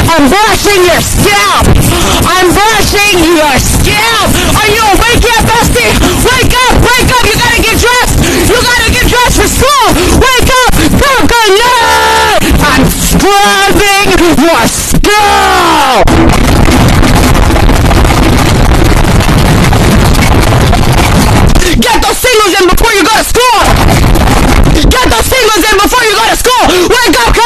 I'm brushing your scalp. I'm brushing your scalp. Are you awake yet, bestie? Wake up, wake up. You gotta get dressed. You gotta get dressed for school. Wake up. Good night. I'm scrubbing your scalp. Get those signals in before you go to school. Get those signals in before you go to school. Wake up.